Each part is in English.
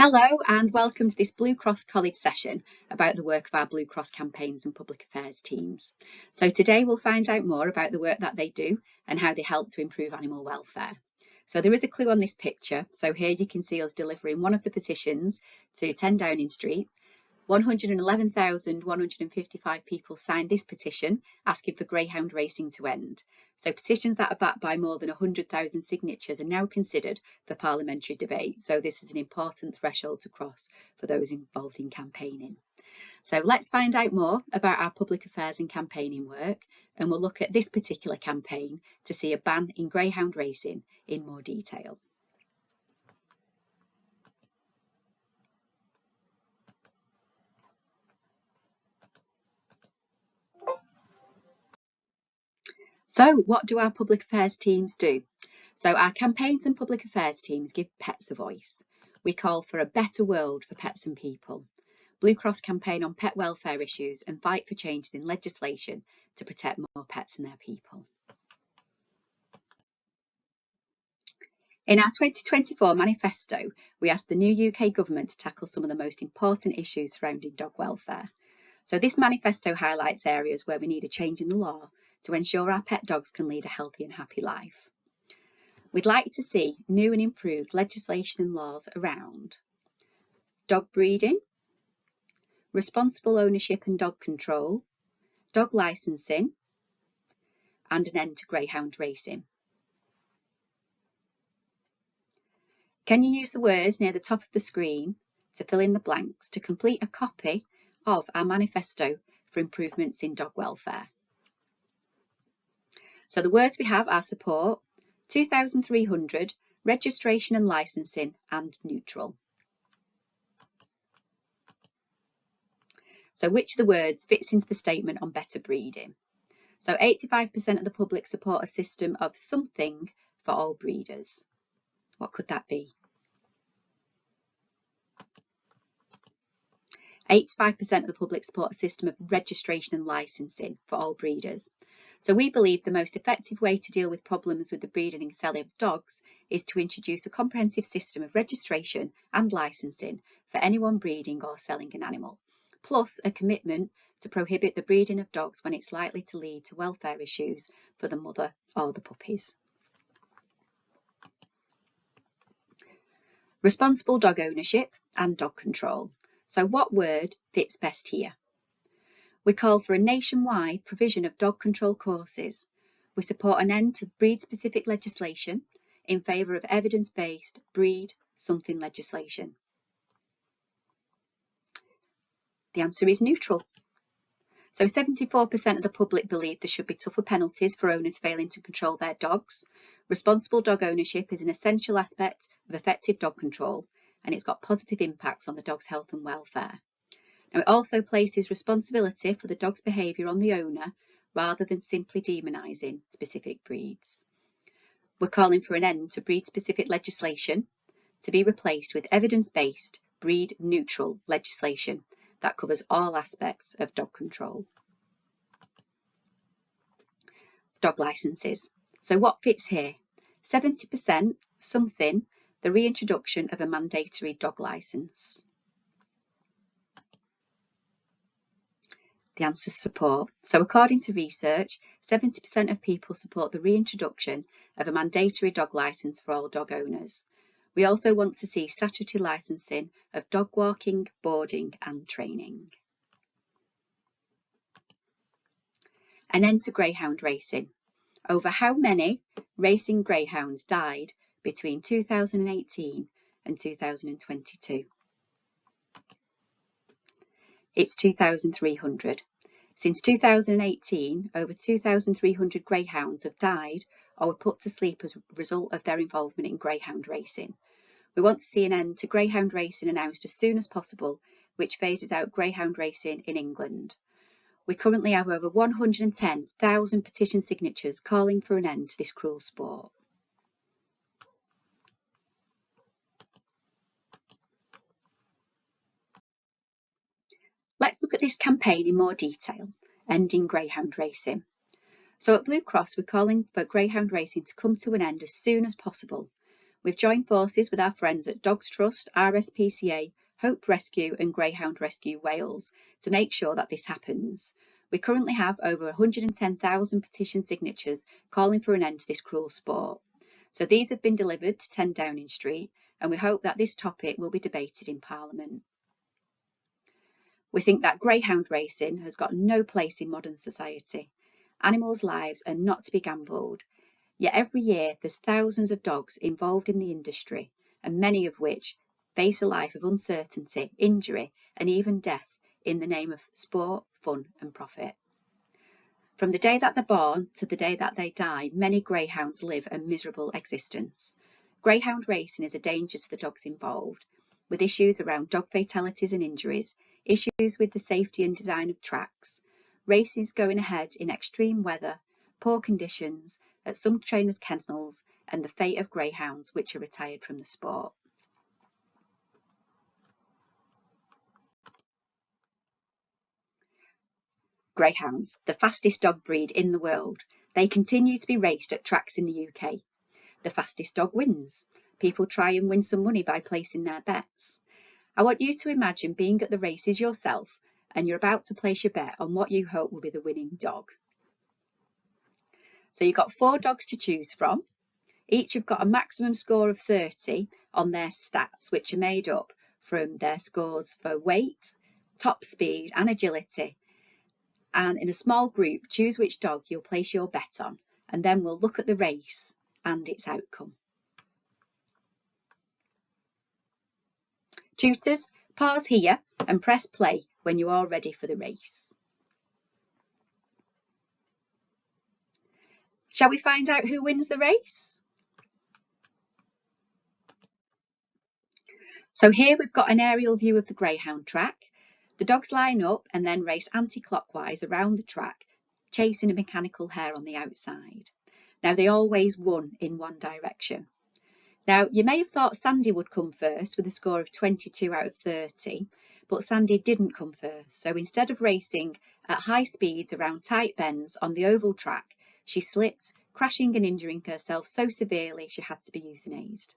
Hello and welcome to this Blue Cross College session about the work of our Blue Cross campaigns and public affairs teams. So today we'll find out more about the work that they do and how they help to improve animal welfare. So there is a clue on this picture. So here you can see us delivering one of the petitions to 10 Downing Street. 111,155 people signed this petition asking for greyhound racing to end. So petitions that are backed by more than 100,000 signatures are now considered for parliamentary debate. So this is an important threshold to cross for those involved in campaigning. So let's find out more about our public affairs and campaigning work, and we'll look at this particular campaign to see a ban in greyhound racing in more detail. So what do our public affairs teams do? So our campaigns and public affairs teams give pets a voice. We call for a better world for pets and people. Blue Cross campaign on pet welfare issues and fight for changes in legislation to protect more pets and their people. In our 2024 manifesto, we asked the new UK government to tackle some of the most important issues surrounding dog welfare. So this manifesto highlights areas where we need a change in the law to ensure our pet dogs can lead a healthy and happy life. We'd like to see new and improved legislation and laws around dog breeding, responsible ownership and dog control, dog licensing, and an end to greyhound racing. Can you use the words near the top of the screen to fill in the blanks to complete a copy of our manifesto for improvements in dog welfare? So the words we have are support, 2,300, registration and licensing, and neutral. So which of the words fits into the statement on better breeding? So 85% of the public support a system of something for all breeders. What could that be? 85% of the public support a system of registration and licensing for all breeders. So we believe the most effective way to deal with problems with the breeding and selling of dogs is to introduce a comprehensive system of registration and licensing for anyone breeding or selling an animal, plus a commitment to prohibit the breeding of dogs when it's likely to lead to welfare issues for the mother or the puppies. Responsible dog ownership and dog control. So what word fits best here? We call for a nationwide provision of dog control courses. We support an end to breed-specific legislation in favour of evidence-based breed something legislation. The answer is neutral. So 74% of the public believe there should be tougher penalties for owners failing to control their dogs. Responsible dog ownership is an essential aspect of effective dog control, and it's got positive impacts on the dog's health and welfare. Now, it also places responsibility for the dog's behaviour on the owner rather than simply demonising specific breeds. We're calling for an end to breed-specific legislation to be replaced with evidence-based, breed-neutral legislation that covers all aspects of dog control. Dog licences. So what fits here? 70% something, the reintroduction of a mandatory dog licence. The answer is support. So according to research, 70% of people support the reintroduction of a mandatory dog licence for all dog owners. We also want to see statutory licensing of dog walking, boarding and training. An end to greyhound racing. Over how many racing greyhounds died between 2018 and 2022? It's 2,300. Since 2018, over 2,300 greyhounds have died or were put to sleep as a result of their involvement in greyhound racing. We want to see an end to greyhound racing announced as soon as possible, which phases out greyhound racing in England. We currently have over 110,000 petition signatures calling for an end to this cruel sport. Let's look at this campaign in more detail, ending greyhound racing. So at Blue Cross, we're calling for greyhound racing to come to an end as soon as possible. We've joined forces with our friends at Dogs Trust, RSPCA, Hope Rescue and Greyhound Rescue Wales to make sure that this happens. We currently have over 110,000 petition signatures calling for an end to this cruel sport. So these have been delivered to 10 Downing Street, and we hope that this topic will be debated in Parliament. We think that greyhound racing has got no place in modern society. Animals' lives are not to be gambled. Yet every year there's thousands of dogs involved in the industry, and many of which face a life of uncertainty, injury, and even death in the name of sport, fun, and profit. From the day that they're born to the day that they die, many greyhounds live a miserable existence. Greyhound racing is a danger to the dogs involved, with issues around dog fatalities and injuries, issues with the safety and design of tracks, races going ahead in extreme weather, poor conditions at some trainers' kennels, and the fate of greyhounds which are retired from the sport. Greyhounds, the fastest dog breed in the world. They continue to be raced at tracks in the UK. The fastest dog wins. People try and win some money by placing their bets. I want you to imagine being at the races yourself and you're about to place your bet on what you hope will be the winning dog. So you've got 4 dogs to choose from. Each have got a maximum score of 30 on their stats, which are made up from their scores for weight, top speed and agility. And in a small group, choose which dog you'll place your bet on, and then we'll look at the race and its outcome. Tutors, pause here and press play when you are ready for the race. Shall we find out who wins the race? So here we've got an aerial view of the greyhound track. The dogs line up and then race anti-clockwise around the track, chasing a mechanical hare on the outside. Now they always won in one direction. Now you may have thought Sandy would come first with a score of 22 out of 30, but Sandy didn't come first. So instead of racing at high speeds around tight bends on the oval track, she slipped, crashing and injuring herself so severely she had to be euthanized.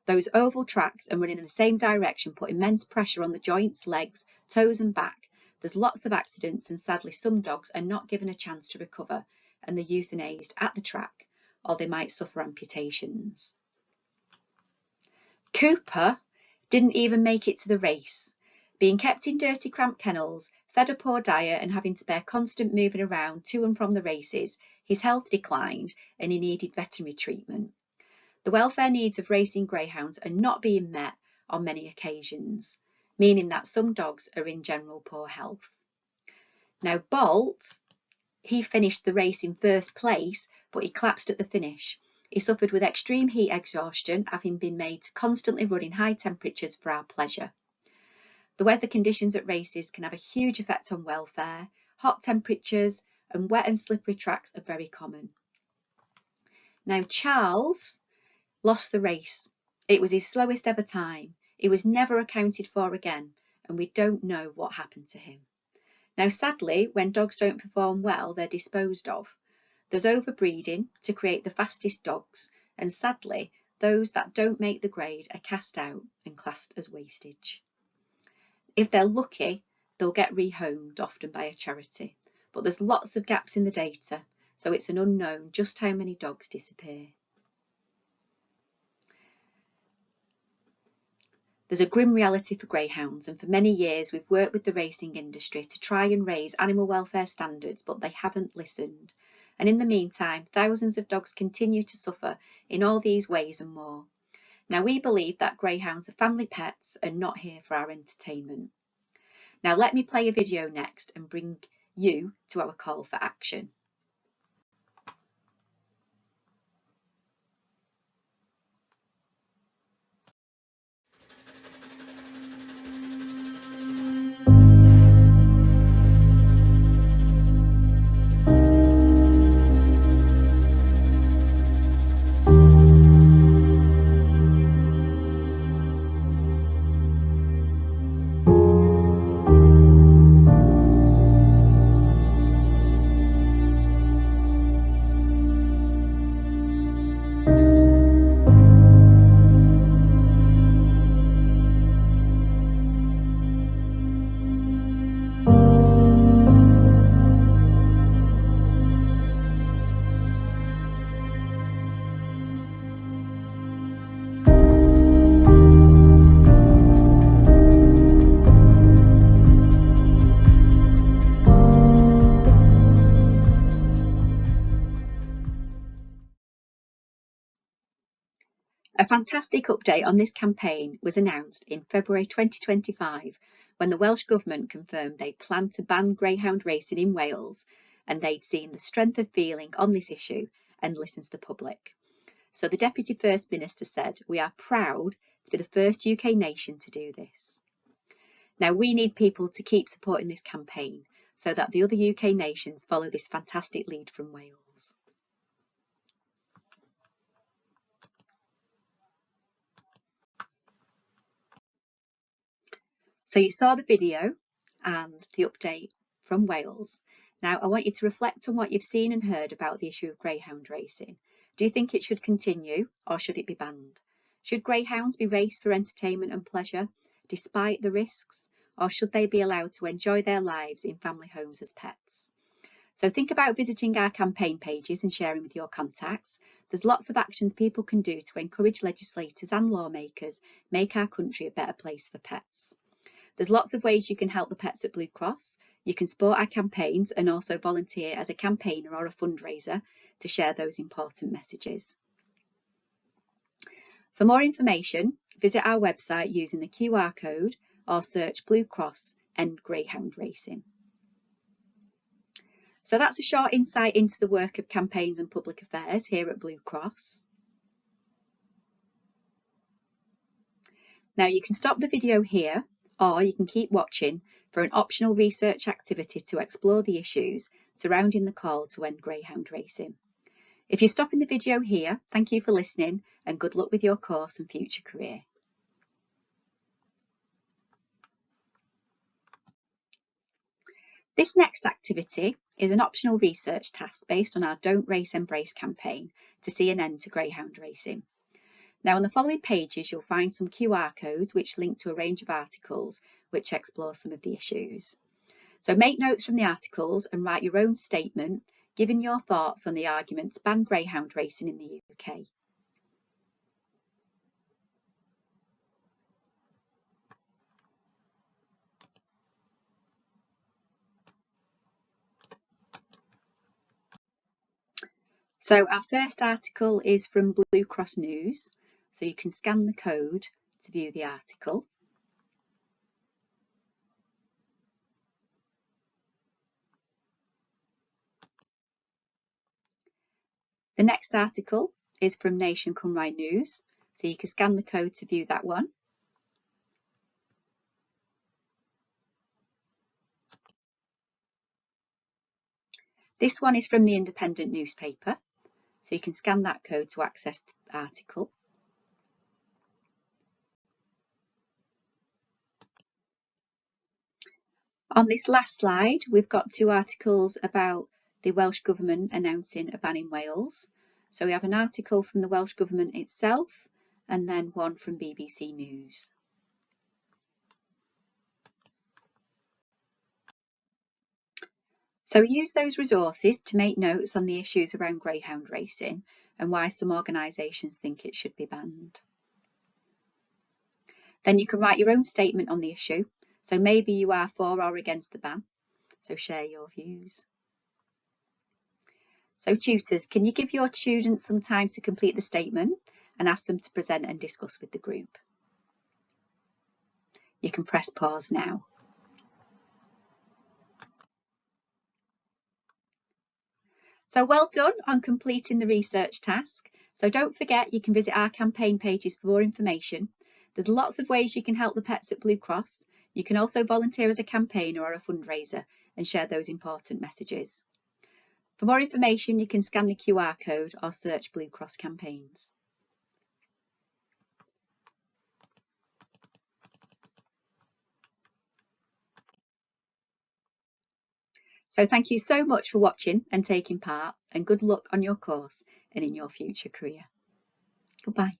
Those oval tracks and running in the same direction put immense pressure on the joints, legs, toes and back. There's lots of accidents and sadly some dogs are not given a chance to recover and they're euthanized at the track, or they might suffer amputations. Cooper didn't even make it to the race. Being kept in dirty cramped kennels, fed a poor diet and having to bear constant moving around to and from the races, his health declined and he needed veterinary treatment. The welfare needs of racing greyhounds are not being met on many occasions, meaning that some dogs are in general poor health. Now Bolt, he finished the race in first place, but he collapsed at the finish. He suffered with extreme heat exhaustion, having been made to constantly run in high temperatures for our pleasure. The weather conditions at races can have a huge effect on welfare. Hot temperatures and wet and slippery tracks are very common. Now Charles lost the race. It was his slowest ever time. He was never accounted for again, and we don't know what happened to him. Now sadly, when dogs don't perform well, they're disposed of. There's overbreeding to create the fastest dogs, and sadly, those that don't make the grade are cast out and classed as wastage. If they're lucky, they'll get rehomed, often by a charity, but there's lots of gaps in the data, so it's an unknown just how many dogs disappear. There's a grim reality for greyhounds, and for many years we've worked with the racing industry to try and raise animal welfare standards, but they haven't listened. And in the meantime, thousands of dogs continue to suffer in all these ways and more. Now we believe that greyhounds are family pets and not here for our entertainment. Now let me play a video next and bring you to our call for action. fantastic update on this campaign was announced in February 2025 when the Welsh Government confirmed they planned to ban greyhound racing in Wales, and they'd seen the strength of feeling on this issue and listened to the public. So the Deputy First Minister said, "We are proud to be the first UK nation to do this." Now we need people to keep supporting this campaign so that the other UK nations follow this fantastic lead from Wales. So you saw the video and the update from Wales. Now I want you to reflect on what you've seen and heard about the issue of greyhound racing. Do you think it should continue or should it be banned? Should greyhounds be raced for entertainment and pleasure despite the risks, or should they be allowed to enjoy their lives in family homes as pets? So think about visiting our campaign pages and sharing with your contacts. There's lots of actions people can do to encourage legislators and lawmakers make our country a better place for pets. There's lots of ways you can help the pets at Blue Cross. You can support our campaigns and also volunteer as a campaigner or a fundraiser to share those important messages. For more information, visit our website using the QR code or search Blue Cross End Greyhound Racing. So that's a short insight into the work of campaigns and public affairs here at Blue Cross. Now you can stop the video here, or you can keep watching for an optional research activity to explore the issues surrounding the call to end greyhound racing. If you're stopping the video here, thank you for listening and good luck with your course and future career. This next activity is an optional research task based on our Don't Race Embrace campaign to see an end to greyhound racing. Now on the following pages you'll find some QR codes which link to a range of articles which explore some of the issues. So make notes from the articles and write your own statement giving your thoughts on the argument to ban greyhound racing in the UK. So our first article is from Blue Cross News, so you can scan the code to view the article. The next article is from Nation Cymraeg News, so you can scan the code to view that one. This one is from the Independent newspaper, so you can scan that code to access the article. On this last slide, we've got two articles about the Welsh Government announcing a ban in Wales. So we have an article from the Welsh Government itself and then one from BBC News. So we use those resources to make notes on the issues around greyhound racing and why some organisations think it should be banned. Then you can write your own statement on the issue. So maybe you are for or against the ban. So share your views. So tutors, can you give your students some time to complete the statement and ask them to present and discuss with the group? You can press pause now. So well done on completing the research task. So don't forget you can visit our campaign pages for more information. There's lots of ways you can help the pets at Blue Cross. You can also volunteer as a campaigner or a fundraiser and share those important messages. For more information, you can scan the QR code or search Blue Cross campaigns. So thank you so much for watching and taking part, and good luck on your course and in your future career. Goodbye.